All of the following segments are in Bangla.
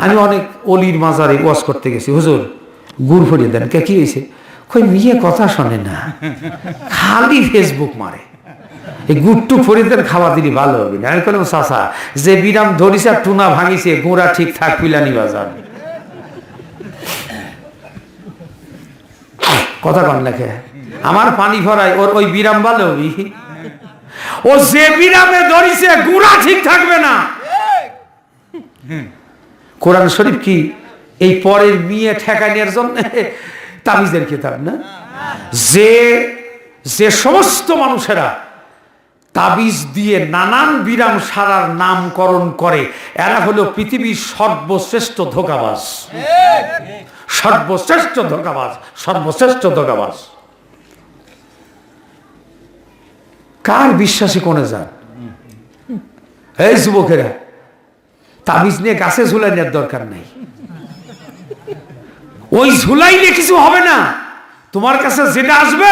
আমি অনেক অলির মাজারে ওয়াজ করতে গেছি, হুজুর গুড় ফরিয়ে দেন, কে কি হয়েছে? কই মেয়ে কথা শোনে না, খালি ফেসবুক মারে, এই গুড়টু ফরিয়ে দেন, খাওয়া দিলে ভালো হবে না। আমি বললাম চাচা, যে বিরাম ধরিছে আর টুনা ভাঙিছে, গোড়া ঠিক থাক পিলানি বাজার, কথা কন লেখে আমার পানি ভরাই, ওর ওই বিরাম ভালো হবি, ও যে বিরামে ধরিছে গোড়া ঠিক থাকবে না। কোরআন শরীফ কি এই পরের বিয়ে ঠেকানোর জন্য তাবিজের কিতাব না? যে যে সমস্ত মানুষেরা তাবিজ দিয়ে নানান বিরাম সারার নামকরণ করে, এরা হলো পৃথিবীর সর্বশ্রেষ্ঠ ধোঁকাবাজ, সর্বশ্রেষ্ঠ ধোঁকাবাজ, সর্বশ্রেষ্ঠ ধোঁকাবাজ। কার বিশ্বাসী কোনে যান? এই যুবকেরা, তাবিজ নিয়ে গাছে ঝুলাই নেওয়ার দরকার নেই, ওই ঝুলাইলে কিছু হবে না। তোমার কাছে যেটা আসবে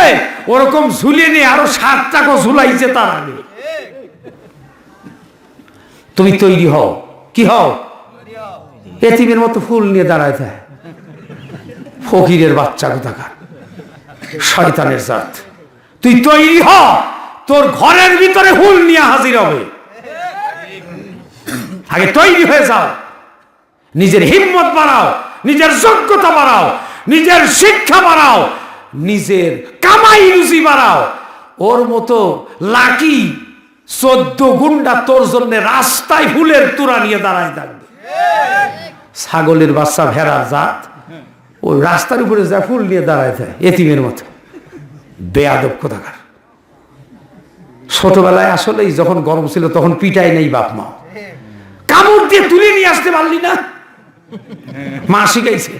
ওরকম ঝুলিয়ে নিয়ে আরো 7টা ঝুলাইছে তার আগে তুমি তৈরি হও। কি হও? এতিমের মতো ফুল নিয়ে দাঁড়ায় থাকে, ফকিরের বাচ্চা কোথাকার, শয়তানের জাত। তুই তৈরি হ, তোর ঘরের ভিতরে ফুল নিয়ে হাজির হবে। আগে তৈরি হয়ে যাও, নিজের হিম্মত বাড়াও, নিজের যোগ্যতা বাড়াও, নিজের শিক্ষা বাড়াও, নিজের কামাই রুজি বাড়াও। ওর মতো লাকি 14 গুন্ডা তোর জন্য রাস্তায় ফুলের তুরা নিয়ে দাঁড়ায় থাকবে। ছাগলের বাচ্চা, ভেড়ার জাত, ওই রাস্তার উপরে যা ফুল নিয়ে দাঁড়ায় থাকে এতিমের মতো, বেয়াদব কোথাকার। ছোটবেলায় আসলেই যখন গরম ছিল তখন পিটাই নেই বাপ মা, কামড় দিয়ে তুলে নিয়ে আসতে পারলি না, মা শিখাইছে।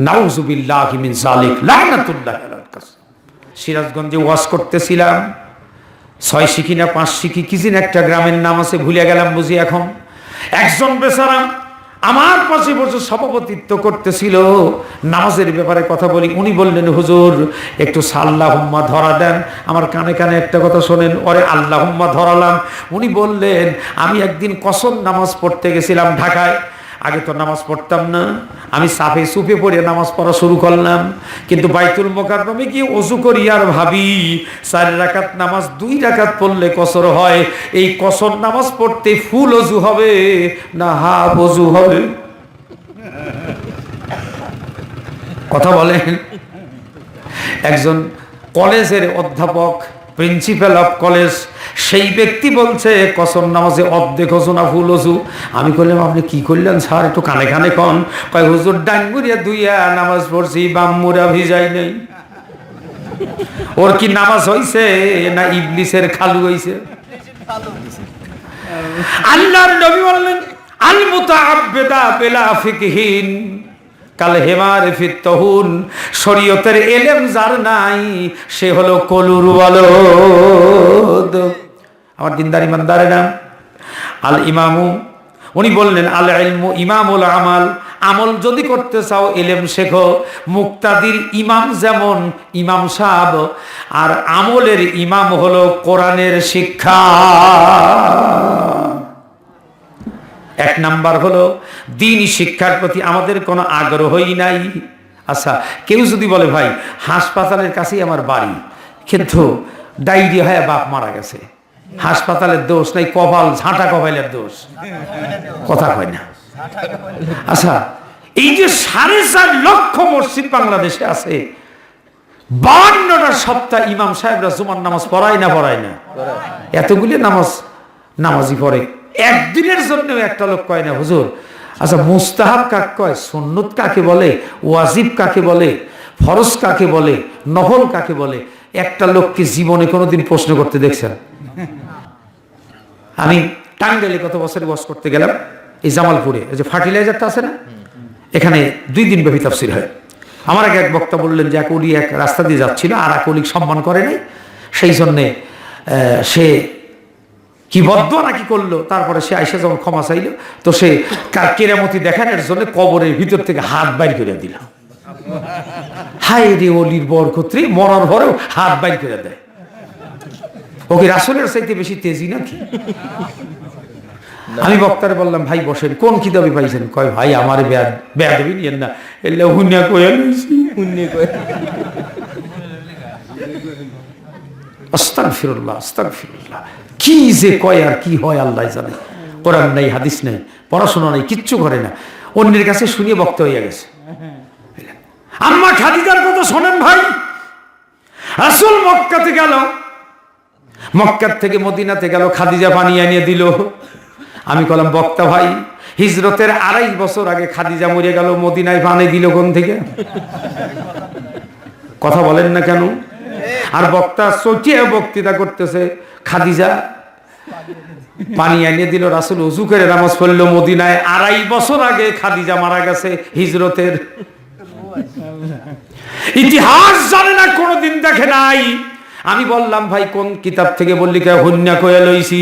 নাউযুবিল্লাহি মিন যালিক, লানাতুল্লাহ আলাল কাসম। সিরাজগঞ্জে ওয়াজ করতেছিলাম, 6 শিখি না 5 শিখি কি যেন একটা গ্রামের নাম আছে, ভুলে গেলাম বুঝি এখন। একজন বেচারা আমার পাশে বসে সভাপতিত্ব করতেছিল, নামাজের ব্যাপারে কথা বলি। উনি বললেন, হুজুর একটু আল্লাহুম্মা ধরা দেন। আমার কানে কানে একটা কথা শোনেন, ওরে আল্লাহুম্মা ধরালাম। উনি বললেন, আমি একদিন কসর নামাজ পড়তে গেছিলাম ঢাকায়। আগে তো নামাজ পড়তাম না, আমি সাফে সুফে পড়ে নামাজ পড়া শুরু করলাম। কিন্তু বাইতুল মোকাররমে গিয়ে ওযু করি আর ভাবি 4 রাকাত নামাজ 2 রাকাত পড়লে কসর হয়। এই কসর নামাজ পড়তে ফুল ওযু হবে না হাফ ওযু হবে? কথা বলেন। একজন কলেজের অধ্যাপক, প্রিন্সিপাল অফ কলেজ, সেই ব্যক্তি বলছে কসর নামাজে অর্ধেক ওযু না ফুল ওযু। আমি বললাম, আপনি কি করলেন স্যার, একটু কানে কানে কন। কয়, হুজুর ডাঙ্গুরিয়া দুইয়া নামাজ পড়ছি, বাম্মুরা ভিজাই নেই। ওর কি নামাজ হইছে না ইবলিসের খালু হইছে? আল্লাহর নবী বললেন, আল মুতাআব্বিদা বিলা ফিকহিন কাল হেমার ফিত্তহুন। শরীয়তের এলেম যার নাই সে হলো কলুর বলদ। আমার দিনদার ইমানদারেরা, আল ইমামু, উনি বললেন আল ইলমু ইমামুল আমাল। আমল যদি করতে চাও এলেম শেখো। মুক্তাদির ইমাম যেমন ইমাম সাহেব, আর আমলের ইমাম হলো কোরআনের শিক্ষা। 1 নাম্বার হলো দ্বীন শিক্ষার প্রতি আমাদের কোনো আগ্রহই নাই। আচ্ছা, কেউ যদি বলে, ভাই হাসপাতালের কাছেই আমার বাড়ি, কিন্তু ডায়রিয়া হয়ে বাপ মারা গেছে, হাসপাতালের দোষ নাই, কপাল ঝাঁটা কপালের দোষ, কথা কয় না। আচ্ছা, এই যে 4.5 লক্ষ মসজিদ বাংলাদেশে আছে, 52টা সপ্তাহ ইমাম সাহেবরা জুমার নামাজ পড়ায় না পড়ায় না? এতগুলি নামাজি পড়ে, একদিনের জন্য একটা লোক কয় না, হুজুর আচ্ছা মুস্তাহাব কাকে কয়, সুন্নত কাকে বলে, ওয়াজিব কাকে বলে, ফরজ কাকে বলে, নফল কাকে বলে? একটা লোককে জীবনে কোনোদিন প্রশ্ন করতে দেখছেন? আমি টাঙ্গাইলে গত বছরে ওয়াজ করতে গেলাম, এই জামালপুরে, এই যে ফার্টিলাইজারটা আছে না, এখানে 2 দিন ব্যাপী তাফসীর হয়। আমার এক বক্তা বললেন যে এক উনি এক রাস্তা দিয়ে যাচ্ছিল, আর এক উনি সম্মান করে নাই, সেই জন্যে সে কি বদদোয়া নাকি করলো। তারপরে সে আইসা যখন ক্ষমা চাইল, তো সে কেরামতি দেখানোর জন্য কবরের ভিতর থেকে হাত বাইর করে দিল। হায় রে, অলির বরকত্রী মরার ভরেও হাত বাইর করে দেয়। ওকে রাসূলের চাইতে বেশি তেজি নাকি? আমি বক্তারে বললাম ভাই বসেন, কোন কিতাবে পাইছেন? কয় ভাই আমার বেয়াদবি নিয়েন না, এলে হুন্যা কয়ে লইছি। আস্তাগফিরুল্লাহ আস্তাগফিরুল্লাহ। কি যে কয় আর কি হয় আল্লাহ জানে। কোরআন নাই, হাদিস নাই, পড়াশোনা নাই, কিচ্ছু করে না, অন্যের কাছে শুনিয়ে বক্তা হইয়া গেছে। আম্মা খাদিজার কথা শোনেন ভাই। রাসূল মক্কাতে গেল, মক্কা থেকে মদিনাতে গেল, খাদিজা পানি এনে দিল। আমি বললাম বক্তা ভাই, হিজরতের 2.5 বছর আগে খাদিজা মরে গেল, মদিনায় পানি দিল কোন থেকে? কথা বলেন না কেন? আর বক্তা চটিয়া বক্তৃতা করতেছে, খাদিজা পানি এনে দিল, রাসূল ওযু করে নামাজ পড়লো মদিনায়। 2.5 বছর আগে খাদিজা মারা গেছে হিজরতের। ইতিহাস জানে না, কোনোদিন দেখে নাই। আমি বললাম ভাই কোন কিতাব থেকে বললি? হুন্না কয়ে লইছি।